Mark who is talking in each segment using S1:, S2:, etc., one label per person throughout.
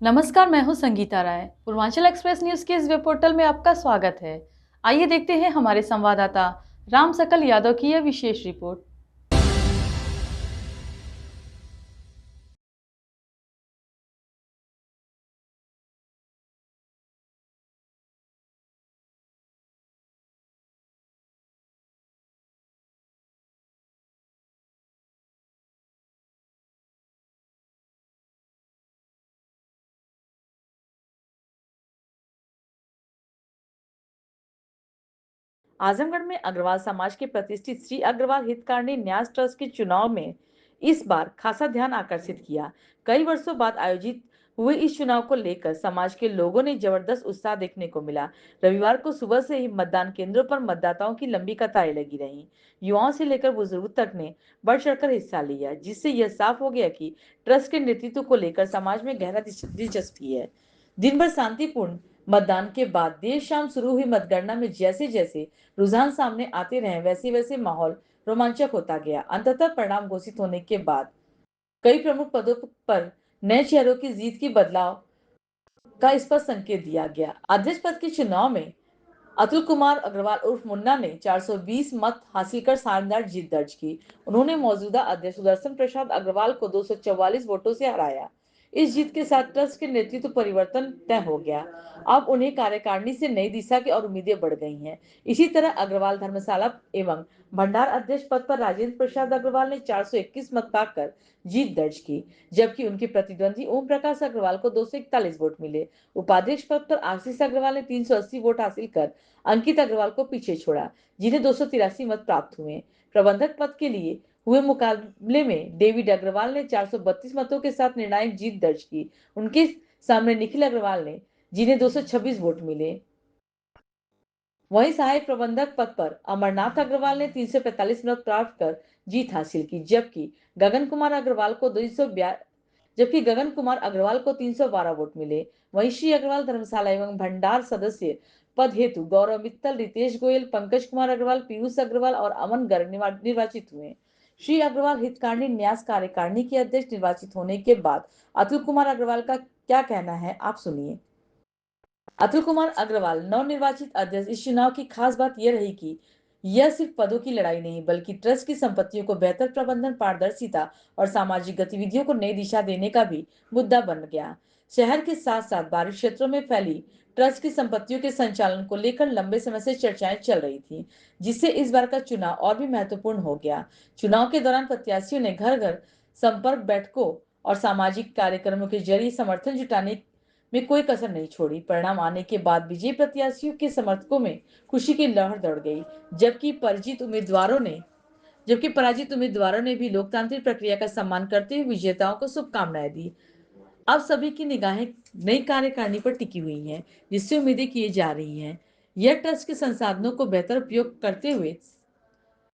S1: नमस्कार, मैं हूं संगीता राय। पूर्वांचल एक्सप्रेस न्यूज के इस वेब पोर्टल में आपका स्वागत है। आइए देखते हैं हमारे संवाददाता राम सकल यादव की यह विशेष रिपोर्ट।
S2: आजमगढ़ में अग्रवाल समाज के प्रतिष्ठित श्री अग्रवाल हितकारिणी न्यास ट्रस्ट के चुनाव में इस बार खासा ध्यान आकर्षित किया। कई वर्षों बाद आयोजित हुए इस चुनाव को लेकर समाज के लोगों ने जबरदस्त उत्साह देखने को मिला। रविवार को सुबह से ही मतदान केंद्रों पर मतदाताओं की लंबी कतारें लगी रहीं। युवाओं से लेकर बुजुर्ग तक ने बढ़ चढ़कर हिस्सा लिया, जिससे यह साफ हो गया कि ट्रस्ट के नेतृत्व को लेकर समाज में गहरा दिलचस्पी है। दिन भर शांतिपूर्ण मतदान के बाद देर शाम शुरू हुई मतगणना में जैसे जैसे रुझान सामने आते रहे, वैसे वैसे माहौल रोमांचक होता गया। अंततः परिणाम घोषित होने के बाद कई प्रमुख पदों पर नए चेहरों की जीत की बदलाव का स्पष्ट संकेत दिया गया। अध्यक्ष पद के चुनाव में अतुल कुमार अग्रवाल उर्फ मुन्ना ने 420 मत हासिल कर शानदार जीत दर्ज की। उन्होंने मौजूदा अध्यक्ष सुदर्शन प्रसाद अग्रवाल को 244 वोटों से हराया। इस जीत के साथ ट्रस्ट के नेतृत्व परिवर्तन तय हो गया। अब उन्हें कार्यकारिणी से नई दिशा की और उम्मीदें बढ़ गई हैं। इसी तरह अग्रवाल धर्मशाला एवं भंडार अध्यक्ष पद पर राजेंद्र प्रसाद अग्रवाल ने 421 मत पाकर जीत दर्ज की, जबकि उनके प्रतिद्वंदी ओम प्रकाश अग्रवाल को 241 वोट मिले। उपाध्यक्ष पद पर आशीष अग्रवाल ने 380 वोट हासिल कर अंकित अग्रवाल को पीछे छोड़ा, जिन्हें 283 मत प्राप्त हुए। प्रबंधक पद के लिए हुए मुकाबले में डेविड अग्रवाल ने 432 मतों के साथ निर्णायक जीत दर्ज की। उनके सामने निखिल अग्रवाल ने, जिन्हें 226 वोट मिले। वहीं सहायक प्रबंधक पद पर अमरनाथ अग्रवाल ने 345 मत प्राप्त कर जीत हासिल की, जबकि गगन कुमार अग्रवाल को 312 वोट मिले। वहीं श्री अग्रवाल धर्मशाला एवं भंडार सदस्य पद हेतु गौरव मित्तल, रितेश गोयल, पंकज कुमार अग्रवाल, पीयूष अग्रवाल और अमन गर्ग निर्वाचित हुए। श्री अग्रवाल हितकारिणी न्यास कार्यकारिणी के अध्यक्ष निर्वाचित होने के बाद अतुल कुमार अग्रवाल का क्या कहना है, आप सुनिए। अतुल कुमार अग्रवाल नवनिर्वाचित अध्यक्ष, इस चुनाव की खास बात यह रही कि यह सिर्फ पदों की लड़ाई नहीं, बल्कि ट्रस्ट की संपत्तियों को बेहतर प्रबंधन, पारदर्शिता और सामाजिक गतिविधियों को नई दिशा देने का भी मुद्दा बन गया। शहर के साथ साथ बाहरी क्षेत्रों में फैली ट्रस्ट की संपत्तियों के संचालन को लेकर लंबे समय से चर्चाएं चल रही थी, जिससे इस बार का चुनाव और भी महत्वपूर्ण हो गया। चुनाव के दौरान प्रत्याशियों ने घर घर संपर्क बैठकों और सामाजिक कार्यक्रमों के जरिए समर्थन जुटाने में कोई कसर नहीं छोड़ी। परिणाम आने के बाद विजयी प्रत्याशियों के समर्थकों में खुशी की लहर दौड़ गई, जबकि पराजित उम्मीदवारों ने भी लोकतांत्रिक प्रक्रिया का सम्मान करते हुए विजेताओं को शुभकामनाएं दी। अब सभी की निगाहें नई कार्यकारिणी पर टिकी हुई हैं, जिससे उम्मीदें की जा रही हैं यह ट्रस्ट के संसाधनों को बेहतर उपयोग करते हुए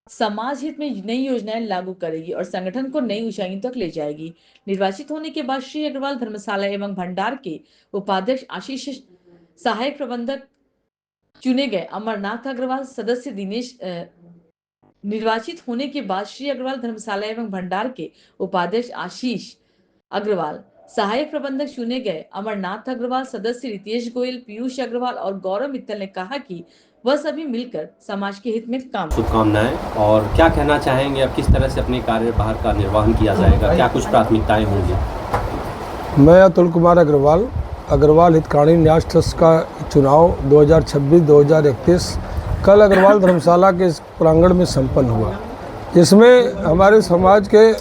S2: समाज हित में नई योजनाएं लागू करेगी और संगठन को नई ऊंचाइयों तक ले जाएगी। निर्वाचित होने के बाद श्री अग्रवाल धर्मशाला एवं भंडार के उपाध्यक्ष आशीष, सहायक प्रबंधक चुने गए अमरनाथ अग्रवाल, सदस्य दिनेश निर्वाचित होने के बाद श्री अग्रवाल धर्मशाला एवं भंडार के उपाध्यक्ष आशीष अग्रवाल, सहायक प्रबंधक चुने गए अमरनाथ अग्रवाल, सदस्य रितेश गोयल, पीयूष अग्रवाल और गौरव मित्तल ने कहा कि वह सभी मिलकर समाज के हित में काम।
S3: शुभकामनाएं। और क्या कहना चाहेंगे, अब किस तरह से अपने कार्यभार का निर्वहन किया जाएगा, क्या कुछ प्राथमिकताएं होंगी?
S4: मैं अतुल कुमार अग्रवाल, अग्रवाल हितकारिणी न्यास ट्रस्ट का चुनाव 2026-2031 कल अग्रवाल धर्मशाला के प्रांगण में संपन्न हुआ, जिसमें हमारे समाज के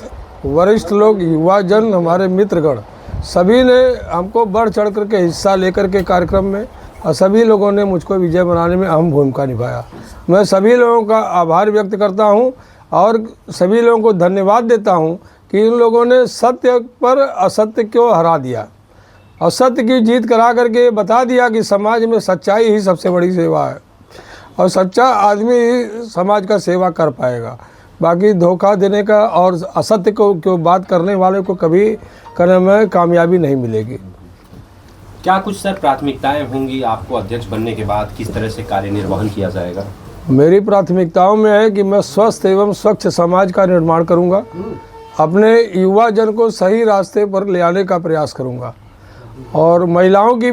S4: वरिष्ठ लोग, युवा जन, हमारे मित्रगण सभी ने हमको बढ़ चढ़ करके हिस्सा लेकर के कार्यक्रम में, और सभी लोगों ने मुझको विजय बनाने में अहम भूमिका निभाया। मैं सभी लोगों का आभार व्यक्त करता हूं और सभी लोगों को धन्यवाद देता हूं कि इन लोगों ने सत्य पर असत्य को हरा दिया और सत्य की जीत करा करके बता दिया कि समाज में सच्चाई ही सबसे बड़ी सेवा है और सच्चा आदमी ही समाज का सेवा कर पाएगा। बाकी धोखा देने का और असत्य को बात करने वाले को कभी करने में कामयाबी नहीं मिलेगी।
S3: क्या कुछ सर प्राथमिकताएं होंगी आपको अध्यक्ष बनने के बाद, किस तरह से कार्य निर्वहन किया जाएगा?
S4: मेरी प्राथमिकताओं में है कि मैं स्वस्थ एवं स्वच्छ समाज का निर्माण करूंगा, अपने युवा जन को सही रास्ते पर ले आने का प्रयास करूंगा और महिलाओं की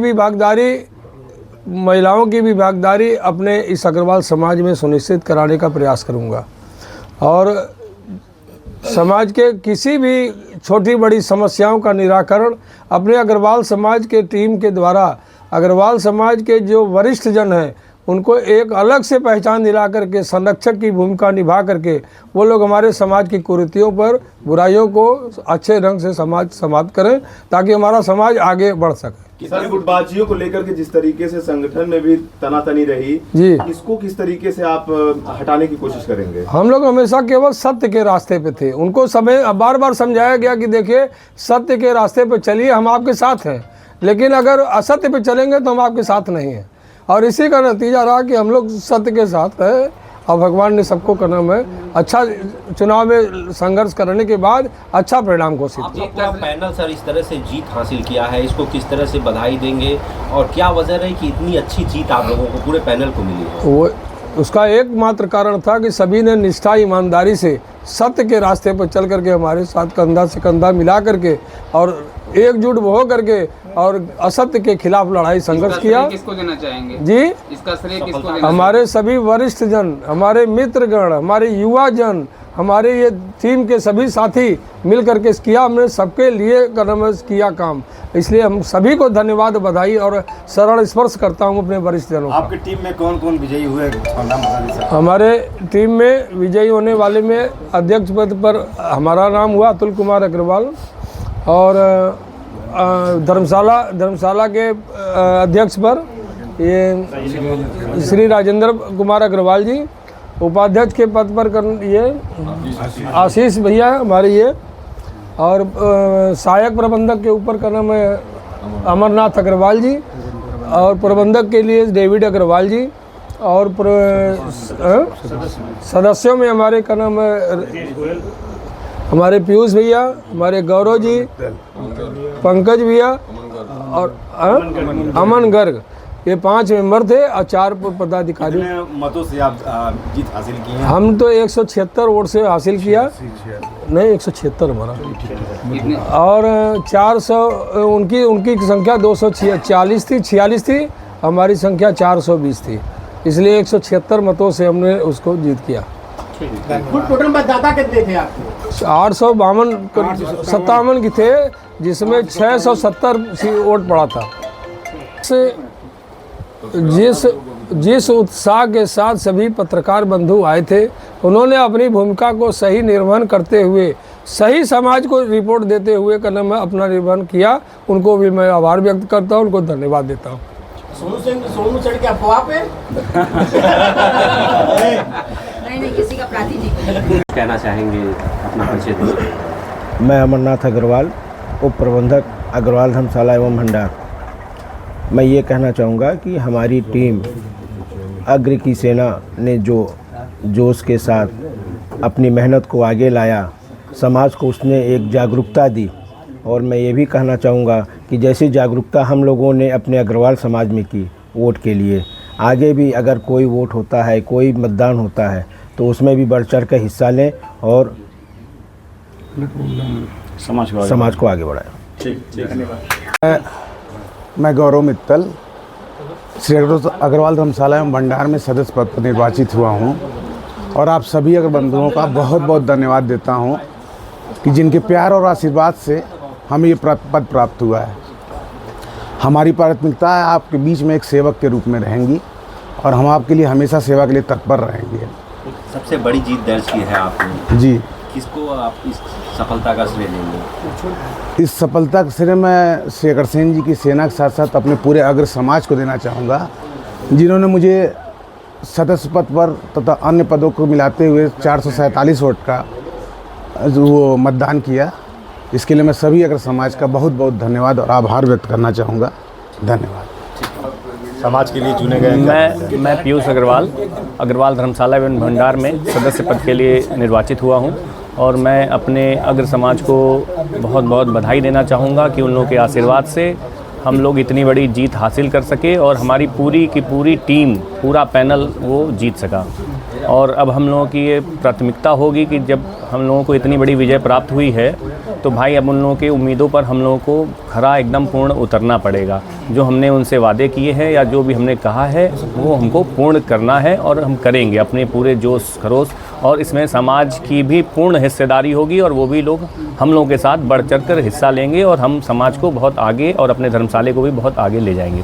S4: भी भागीदारी अपने इस अग्रवाल समाज में सुनिश्चित कराने का प्रयास करूंगा। और समाज के किसी भी छोटी बड़ी समस्याओं का निराकरण अपने अग्रवाल समाज के टीम के द्वारा, अग्रवाल समाज के जो वरिष्ठ जन हैं उनको एक अलग से पहचान दिला करके, संरक्षक की भूमिका निभा करके वो लोग हमारे समाज की कुरीतियों पर, बुराइयों को अच्छे ढंग से समाप्त करें ताकि हमारा समाज आगे बढ़ सके।
S5: सर, गुटबाजियों को लेकर के जिस तरीके से संगठन में भी तनातनी रही
S4: जी,
S5: इसको किस तरीके से आप हटाने की कोशिश करेंगे? हम
S4: लोग हमेशा केवल सत्य के रास्ते पे थे। उनको बार बार समझाया गया कि देखिए सत्य के रास्ते पे चलिए, हम आपके साथ हैं, लेकिन अगर असत्य पे चलेंगे तो हम आपके साथ नहीं हैं। और इसी का नतीजा रहा कि हम लोग सत्य के साथ हैं और भगवान ने सबको करना में अच्छा चुनाव में संघर्ष करने के बाद अच्छा परिणाम घोषित किया।
S3: पूरा पैनल सर इस तरह से जीत हासिल किया है, इसको किस तरह से बधाई देंगे और क्या वजह रही कि इतनी अच्छी जीत आप लोगों को, पूरे पैनल को मिली है?
S4: वो उसका एकमात्र कारण था कि सभी ने निष्ठा ईमानदारी से सत्य के रास्ते पर चल करके हमारे साथ कंधा से कंधा मिला करके और एकजुट हो करके और असत्य के खिलाफ लड़ाई संघर्ष किया।
S6: किसको देना चाहेंगे
S4: जी?
S6: इसका श्रेय किसको देना?
S4: हमारे सभी वरिष्ठ जन, हमारे मित्रगण, हमारे युवा जन, हमारे ये टीम के सभी साथी मिल करके किया। हमने सबके लिए किया काम, इसलिए हम सभी को धन्यवाद, बधाई और शरण स्पर्श करता हूँ अपने वरिष्ठ जनों।
S5: आपकी टीम में कौन कौन विजयी हुए?
S4: हमारे टीम में विजयी होने वाले में अध्यक्ष पद पर हमारा नाम हुआ अतुल कुमार अग्रवाल और धर्मशाला के अध्यक्ष पर ये श्री राजेंद्र कुमार अग्रवाल जी, उपाध्यक्ष के पद पर ये आशीष भैया हमारे ये, और सहायक प्रबंधक के ऊपर का नाम है अमरनाथ अग्रवाल जी, और प्रबंधक के लिए डेविड अग्रवाल जी, और सदस्यों में हमारे का नाम है हमारे पीयूष भैया, हमारे गौरव जी, पंकज भैया और अमन गर्ग, ये 5 मेंबर थे और 4 पदाधिकारी।
S5: मतों से आप जीत हासिल की है?
S4: हम तो 176 वोट से हासिल किया, नहीं 176 हमारा, और 400 उनकी संख्या 246 थी, हमारी संख्या 420 थी, इसलिए 176 मतों से हमने उसको जीत किया।
S7: टोटल मतदाता कितने थे आपके?
S4: 857 की थे, जिसमें 670 वोट पड़ा था। जिस उत्साह के साथ सभी पत्रकार बंधु आए थे, उन्होंने अपनी भूमिका को सही निर्वहन करते हुए, सही समाज को रिपोर्ट देते हुए मैं अपना निर्वहन किया। उनको भी मैं आभार व्यक्त करता हूँ, उनको धन्यवाद देता हूँ।
S7: सोनू चढ़ के अफवाह पे
S8: नहीं किसी का प्रातिनिधिक
S3: कहना चाहेंगे, अपना परिचय दीजिए।
S9: मैं अमरनाथ अग्रवाल, उप प्रबंधक अग्रवाल धर्मशाला एवं भंडार। मैं ये कहना चाहूँगा कि हमारी टीम अग्र की सेना ने जो जोश के साथ अपनी मेहनत को आगे लाया, समाज को उसने एक जागरूकता दी, और मैं ये भी कहना चाहूँगा कि जैसी जागरूकता हम लोगों ने अपने अग्रवाल समाज में की वोट के लिए, आगे भी अगर कोई वोट होता है, कोई मतदान होता है, तो उसमें भी बढ़ चढ़ कर हिस्सा लें और समाज को आगे बढ़ाएं।
S10: मैं गौरव मित्तल, श्री अग्रवाल धर्मशाला एवं भंडार में सदस्य पद पर निर्वाचित हुआ हूं, और आप सभी अगर बंधुओं का बहुत बहुत धन्यवाद देता हूं कि जिनके प्यार और आशीर्वाद से हमें ये पद प्राप्त हुआ है। हमारी प्राथमिकता है आपके बीच में एक सेवक के रूप में रहेंगी, और हम आपके लिए हमेशा सेवा के लिए तत्पर रहेंगे।
S3: सबसे बड़ी जीत दर्ज की है आपने
S10: जी,
S3: किसको आप इस सफलता का श्रेय देंगे?
S10: इस सफलता का श्रेय मैं श्री अग्रसेन जी की सेना के साथ साथ अपने पूरे अग्र समाज को देना चाहूँगा, जिन्होंने मुझे सदस्य पद पर तथा अन्य पदों को मिलाते हुए 447 वोट का वो मतदान किया। इसके लिए मैं सभी अग्र समाज का बहुत बहुत धन्यवाद और आभार व्यक्त करना चाहूँगा। धन्यवाद।
S5: समाज के लिए चुने गए
S11: मैं पीयूष अग्रवाल धर्मशाला एवं भंडार में सदस्य पद के लिए निर्वाचित हुआ हूं, और मैं अपने अग्र समाज को बहुत बहुत बधाई देना चाहूँगा कि उन लोगों के आशीर्वाद से हम लोग इतनी बड़ी जीत हासिल कर सके और हमारी पूरी की पूरी टीम, पूरा पैनल वो जीत सका। और अब हम लोगों की ये प्राथमिकता होगी कि जब हम लोगों को इतनी बड़ी विजय प्राप्त हुई है तो भाई अब उन लोगों के उम्मीदों पर हम लोगों को खरा एकदम पूर्ण उतरना पड़ेगा। जो हमने उनसे वादे किए हैं या जो भी हमने कहा है वो हमको पूर्ण करना है और हम करेंगे अपने पूरे जोश खरोश। और इसमें समाज की भी पूर्ण हिस्सेदारी होगी और वो भी लोग हम लोगों के साथ बढ़ चढ़ कर हिस्सा लेंगे और हम समाज को बहुत आगे और अपने धर्मशाले को भी बहुत आगे ले जाएंगे।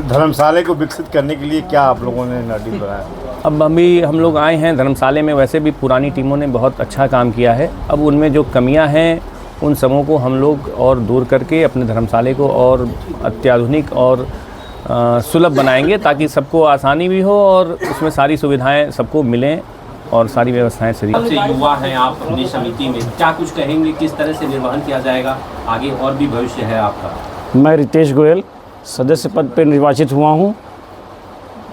S12: धर्मशाले को विकसित करने के लिए क्या आप लोगों ने नोटिस बनाया?
S11: अब अभी हम लोग आए हैं धर्मशाले में, वैसे भी पुरानी टीमों ने बहुत अच्छा काम किया है। अब उनमें जो कमियां हैं उन सबों को हम लोग और दूर करके अपने धर्मशाले को और अत्याधुनिक और सुलभ बनाएंगे ताकि सबको आसानी भी हो और उसमें सारी सुविधाएं सबको मिलें और सारी व्यवस्थाएं सही।
S3: सबसे युवा हैं आप अपनी समिति में, क्या कुछ कहेंगे, किस तरह से निर्वहन किया जाएगा आगे और भी भविष्य है आपका?
S13: मैं रितेश गोयल सदस्य पद पर निर्वाचित हुआ हूँ।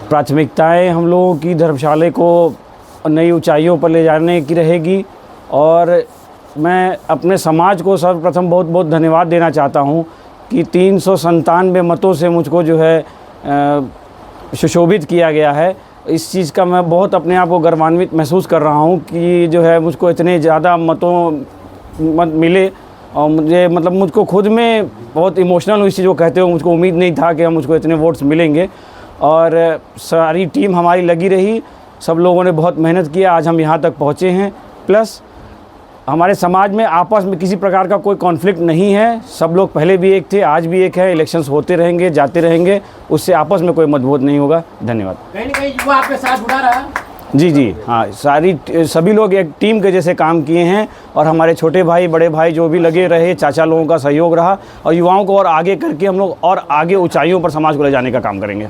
S13: प्राथमिकताएं हम लोगों की धर्मशाले को नई ऊंचाइयों पर ले जाने की रहेगी और मैं अपने समाज को सर्वप्रथम बहुत बहुत धन्यवाद देना चाहता हूं कि 397 मतों से मुझको जो है सुशोभित किया गया है। इस चीज़ का मैं बहुत अपने आप को गर्वान्वित महसूस कर रहा हूं कि जो है मुझको इतने ज़्यादा मत मिले और मुझे मतलब मुझको खुद में बहुत इमोशनल हूँ इस चीज़ को कहते हुए। मुझको उम्मीद नहीं था कि मुझको इतने वोट्स मिलेंगे और सारी टीम हमारी लगी रही, सब लोगों ने बहुत मेहनत किया, आज हम यहाँ तक पहुँचे हैं। प्लस हमारे समाज में आपस में किसी प्रकार का कोई कॉन्फ्लिक्ट नहीं है, सब लोग पहले भी एक थे, आज भी एक है। इलेक्शंस होते रहेंगे, जाते रहेंगे, उससे आपस में कोई मतभेद नहीं होगा। धन्यवाद।
S7: कहीं न कहीं युवा आपके साथ जुड़ा रहा?
S13: जी हाँ, सभी लोग एक टीम के जैसे काम किए हैं और हमारे छोटे भाई बड़े भाई जो भी लगे रहे, चाचा लोगों का सहयोग रहा और युवाओं को और आगे करके हम लोग और आगे ऊंचाइयों पर समाज को ले जाने का काम करेंगे।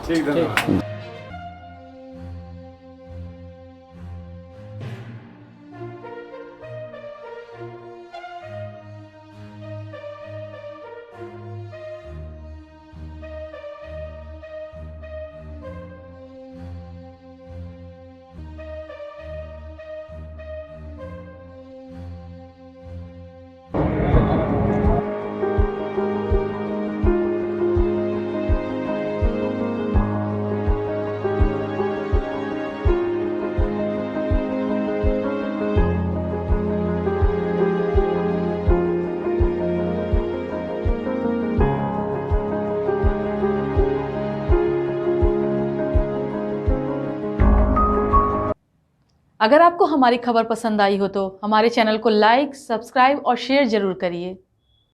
S1: अगर आपको हमारी खबर पसंद आई हो तो हमारे चैनल को लाइक, सब्सक्राइब और शेयर जरूर करिए।